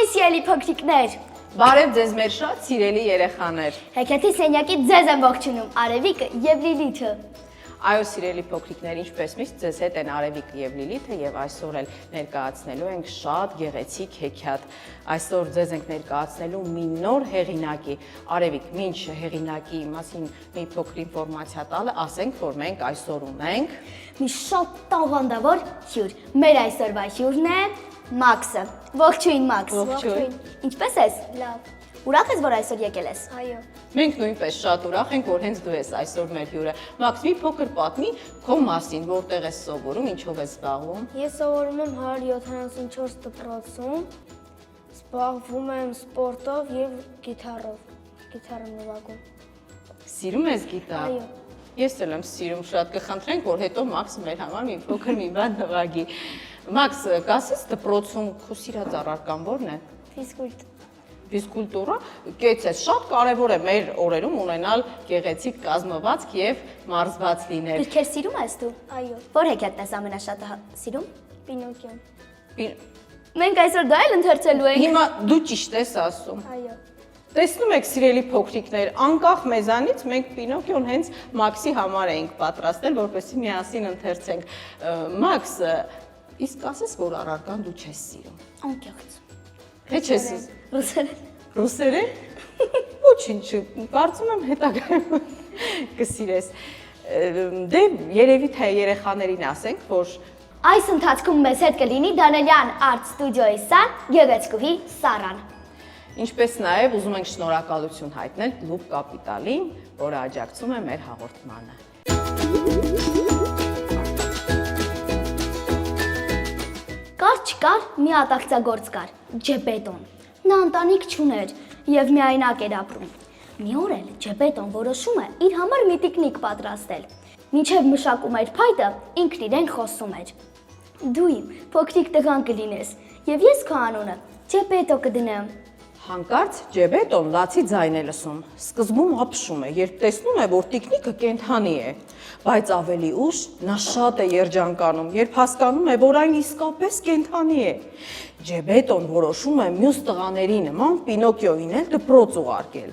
Ողջույն սիրելի փոքրիկներ։ Բարև ձեզ մեր շատ սիրելի երեխաներ։ Հեքիաթի սենյակից ձեզ եմ ողջունում Արևիկը եւ Լիլիթը։ Այո, սիրելի փոքրիկներ, ինչպես միշտ ձեզ հետ են Արևիկը եւ Լիլիթը եւ այսօր էլ ներկայացնելու ենք շատ գեղեցիկ հեքիաթ։ Այսօր ձեզ ենք ներկայացնելու մի նոր հեղինակի։ Արևիկ, ինչ հեղինակի մասին մի փոքր ինֆորմացիա տալը, ասենք, որ մենք այսօր ունենք Մի շատ տաղանդավոր հյուր։ Մեր այսօրվա հյուրն է Մաքսը։ Ողջույն Մաքս։ Ողջույն։ Ինչպե՞ս ես։ Լավ։ Ուրախ ես, որ այսօր եկել ես։ Այո։ Մենք նույնպես շատ ուրախ ենք, որ հենց դու ես այսօր մեր հյուրը։ Մաքս, մի փոքր պատմի քո մասին, որտեղ ես սովորում, ինչով ես զբաղվում։ Ես սովորում եմ 174 դպրոցում, զբաղվում եմ սպորտով եւ գիտարով, գիտարը նվագում։ Սիրում ես գիտար։ Այո։ Ես էլ եմ սիրում շատ, կխնդրենք, որ հետո Մաքսը մեր համար մի փոքր մի բան նվագի։ Մաքս, կասես դպրոցում քո սիրած առարկան ո՞րն է։ Ֆիզկուլտ։ Ֆիզկուլտուրա, կեցես, շատ կարևոր է մեր օրերում ունենալ գեղեցիկ կազմվածք եւ մարզված լինել։ Գրքեր սիրում ես դու։ Այո։ Որ հեքիաթն ես ամենաշատը սիրում։ Պինոկիոն։ Մենք այսօր դա էլ ընթերցելու ենք։ Հիմա դու ճիշտ ես ասում։ Այո։ Տեսնում եք, սիրելի փոքրիկներ, անկախ մեզանից մենք Պինոկիոն հենց Մաքսի համար էինք պատրաստել, որպեսզի միասին ընթերցենք։ Մաքս, իսկ ասես, որ առարկան դու չես սիրում։ Անկեղծ։ Թե չես Ռուսերեն։ Ռուսերեն։ Ոչինչ, կարծում եմ հետագայում կսիրես։ Դե երևի թե երեխաներին ասենք, որ Այս ընթացքում մեզ հետ կլինի Դանելյան Art Studio-ի սան գեղեցկուհի Սարան։ Ինչպես նաև ուզում ենք շնորհակալություն հայտնել Loop Capital-ին, որը աջակցում է մեր հաղորդմանը։ Կար չկար մի ատաղծագործ կար, Ջեպետոն։ Նա ընտանիք չուներ եւ միայնակ էր ապրում։ Մի օր էլ Ջեպետոն որոշում է իր համար մի տիկնիկ պատրաստել։ Մինչև մշակում էր փայտը, ինքն իրեն խոսում էր. Դու իմ փոքրիկ տղան կլինես եւ ես քո անունը Ջեպետո կդնեմ։ Հանկարծ Ջեպետոն լացի ձայն է լսում։ Սկզբում ապշում է, երբ տեսնում է, որ տիկնիկը կենդանի է, բայց ավելի ուշ նա շատ է երջանկանում, երբ հասկանում է, որ այն իսկապես կենդանի է։ Ջեպետոն որոշում է մյուս տղաների նման Պինոկիոյին էլ դպրոց ուղարկել։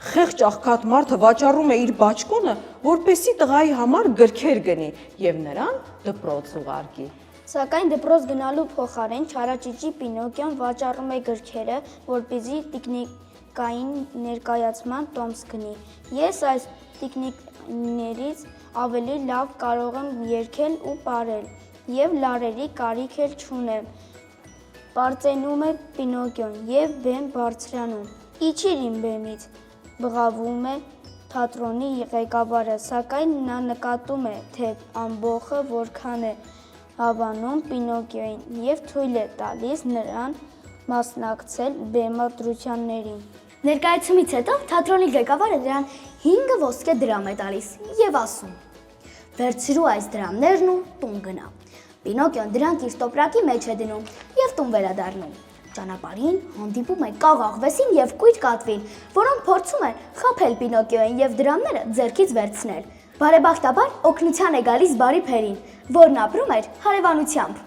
Խեղճ աղքատ մարդը վաճառում է իր բաճկոնը, որպեսզի տղայի համար գրքեր գնի եւ նրան դպրոց ուղարկի։ Սակայն դպրոց գնալու փոխարեն չարաճճի Պինոկիոն վաճառում է գրքերը, որպեսզի տիկնիկային ներկայացման տոմս գնի։ Ես այս տիկնիկներից ավելի լավ կարող եմ երգել ու պարել, եւ լարերի կարիք էլ չունեմ։ Պարծենում է Պինոկիոն եւ բեմ բարձրանում։ Իջիր իմ բեմից, բղավում է թատրոնի ղեկավարը, սակայն նա նկատում է, թե ամբողը որքան է հավանում Պինոկիոյին եւ թույլ է տալիս նրան մասնակցել բեմադրություններին։ Ներկայացումից հետո թատրոնի ղեկավարը նրան 5 ոսկե դրամ է տալիս եւ ասում. Վերցրու այս դրամներն ու տուն գնա։ Պինոկիոն դրանք իր տոպրակի մեջ է դնում եւ տուն վերադառնում։ Ճանապարհին հանդիպում է կաղաղվեսին եւ կույր կատվին, որոնք փորձում են խաբել Պինոկիոյին եւ դրամները ձեռքից վերցնել։ Բարեբախտաբար օգնության է գալիս բարի Փերին, որն ապրում էր հարևանությամբ։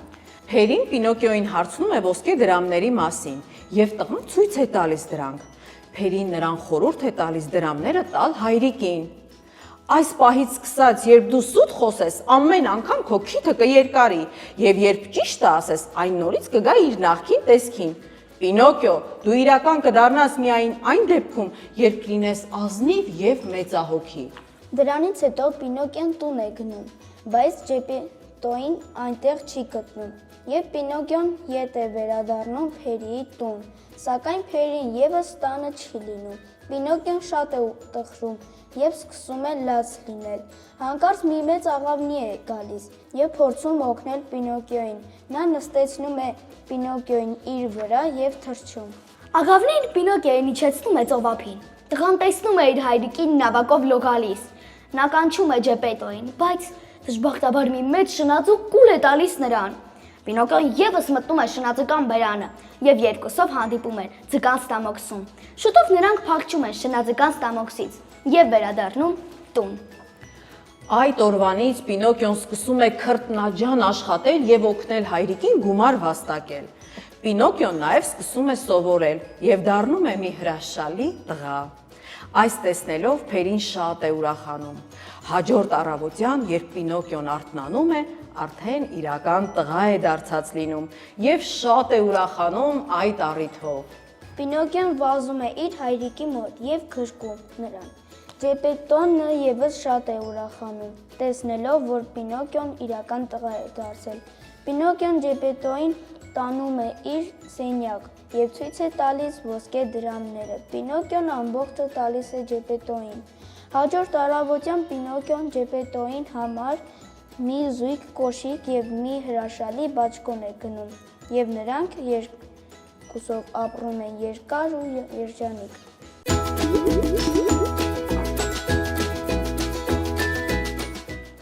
Փերին Պինոկիոյին հարցնում է ոսկե դրամների մասին եւ տղան ցույց է տալիս դրանք։ Փերին նրան խորհուրդ է տալիս դրամները տալ հայրիկին։ Այս պահից սկսած, երբ դու սուտ խոսես, ամեն անգամ քո քիթը կերկարի, եւ երբ ճիշտը ասես, այն նորից կգա իր նախկին տեսքին։ Պինոկիո, դու իրական կդառնաս միայն այն դեպքում, երբ լինես ազնիվ եւ մեծահոգի։ Դրանից հետո Պինոկիոն տուն է գնում, բայց Ջեպետոին այնտեղ չի գտնում, եւ Պինոկիոն ետ է վերադառնում Փերիի տուն, սակայն Փերին եւս տանը չի լինում։ Պինոկիոն շատ է տխրում եւ սկսում է լաց լինել։ Հանկարծ մի մեծ աղավնի է գալիս եւ փորձում օգնել Պինոկիոյին։ Նա նստեցնում է Պինոկիոյին իր վրա եւ թռչում։ Աղավնին Պինոկիոյին իջեցնում է ծովափին։ Տղան տեսնում է իր հայրիկին նավակով լողալիս։ Նա կանչում է Ջեպետոյին, բայց դժբախտաբար մի մեծ շնաձուկ կուլ է տալիս նրան։ Պինոկիոն եւս մտնում է շնաձկան բերանը եւ երկուսով հանդիպում են ձկան ստամոքսում։ Շուտով նրանք փախչում են շնաձկան ստամոքսից եւ վերադառնում տուն։ Այդ օրվանից Պինոկիոն սկսում է քրտնաջան աշխատել եւ օգնել հայրիկին գումար վաստակել։ Պինոկիոն նաև սկսում է սովորել եւ դառնում է մի հրաշալի տղա։ Այս տեսնելով Փերին շատ է ուրախանում։ Հաջորդ առավոտյան, երբ Պինոկիոն արթնանում է, արդեն իրական տղա է դարձած լինում եւ շատ է ուրախանում այդ առիթով։ Պինոկիոն վազում է իր հայրիկի մոտ եւ գրկում նրան։ Ջեպետոնը եւս շատ է ուրախանում, տեսնելով, որ Պինոկիոն իրական տղա է դարձել։ Պինոկիոն Ջեպետոին տանում է իր սենյակ եւ ցույց է տալիս ոսկե դրամները։ Պինոկիոն ամբողջը տալիս է Ջեպետոին։ Հաջորդ առավոտյան Պինոկիոն Ջեպետոին համար մի զույգ կոշիկ եւ մի հրաշալի բաճկոն է գնում եւ նրանք երկուսով ապրում են երկար ու երջանիկ։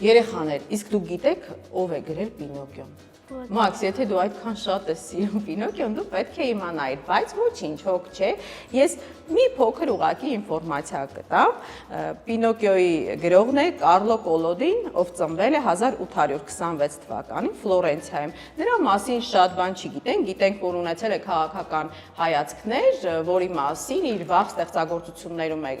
Երեխաներ, իսկ դուք գիտեք ով է գրել Պինոկիոն։ Մաքս, եթե դու այդքան շատ ես սիրում Պինոկիոն, դու պետք է իմանայիր, բայց ոչինչ, հոգ չէ։ Ես մի փոքր ուղղակի ինֆորմացիա կտամ։ Պինոկիոյի գրողն է Կարլո Կոլոդին, ով ծնվել է 1826 թվականին Ֆլորենցիայում։ Նրա մասին շատ բան չգիտենք, գիտենք, որ ունեցել է քաղաքական հայացքներ, որի մասին իր վաղ ստեղծագործություններում է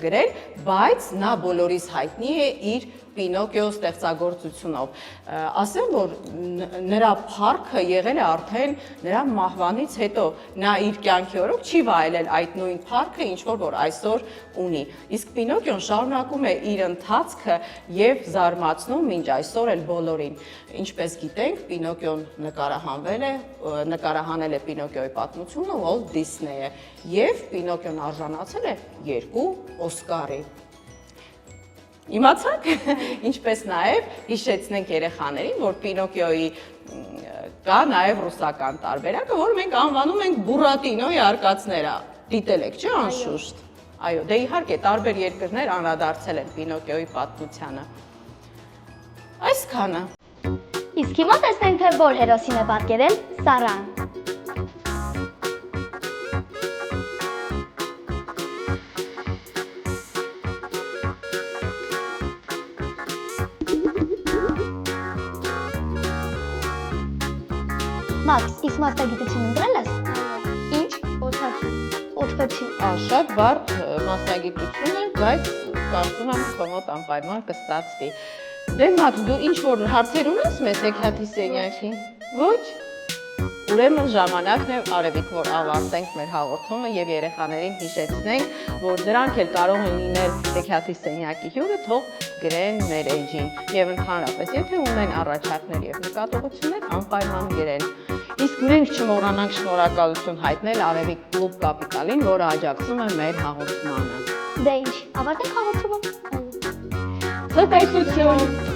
գրել, բայց նա բոլորիս հայտնի է իր Պինոկիո ստեղծագործությունով։ Ասեմ, որ նրա փառքը եղել է արդեն նրա մահվանից հետո, նա իր կյանքի օրոք չի վայելել այդ նույն փառքը, ինչ որ այսօր ունի։ Իսկ Պինոկիոն շարունակում է իր ընթացքը եւ զարմացնում մինչ այսօր էլ բոլորին։ Ինչպես գիտենք, Պինոկիոն նկարահանել է Պինոկիոյի պատմությունը Ուոլթ Դիսնեյը եւ Պինոկիոն արժանացել է 2 Օսկարի։ Իմացաք, ինչպես նաև հիշեցնենք երեխաներին, որ Պինոկիոյի կա նաև ռուսական տարբերակը, որ մենք անվանում ենք Բուրատինոյի արկածները։ Դիտել եք, չէ՞, անշուշտ։ Այո, դե իհարկե տարբեր երկրներ անդրադարձել են Պինոկիոյի պատմությանը։ Այսքանը։ Իսկ հիմա տեսնենք, թե որ հերոսին է պատկերել Սարան։ Մաքս, իսկ մասնագիտություն ընտրել ես։ Ինչ։ Օդաչու։ Շատ բարդ մասնագիտություն է, բայց կարծում եմ քո մոտ անպայման կստացվի։ Դե Մաքս, դու ինչ որ հարցեր ունես մեզ հեքիաթի սենյակին։ Ոչ։ Ուրեմն ժամանակն է արևիկ, որ ավարտենք մեր հաղորդումը եւ երեխաներին հիշեցնենք, որ դրանք էլ կարող են լինել հեքիաթի սենյակի հյուրը, թող գրեն մեր էջին եւ ընդհանրապես եթե ունեն առաջարկներ եւ նկատողություններ, անպայման գրեն։ Իսկ մենք չմոռանանք շնորհակալություն հայտնել Արևիկ Կլուբ Կապիտալին, որը աջակցում է մեր հաղորդմանը։ Դե ինչ, ավարտենք հաղորդումը։ Ցտեսություն։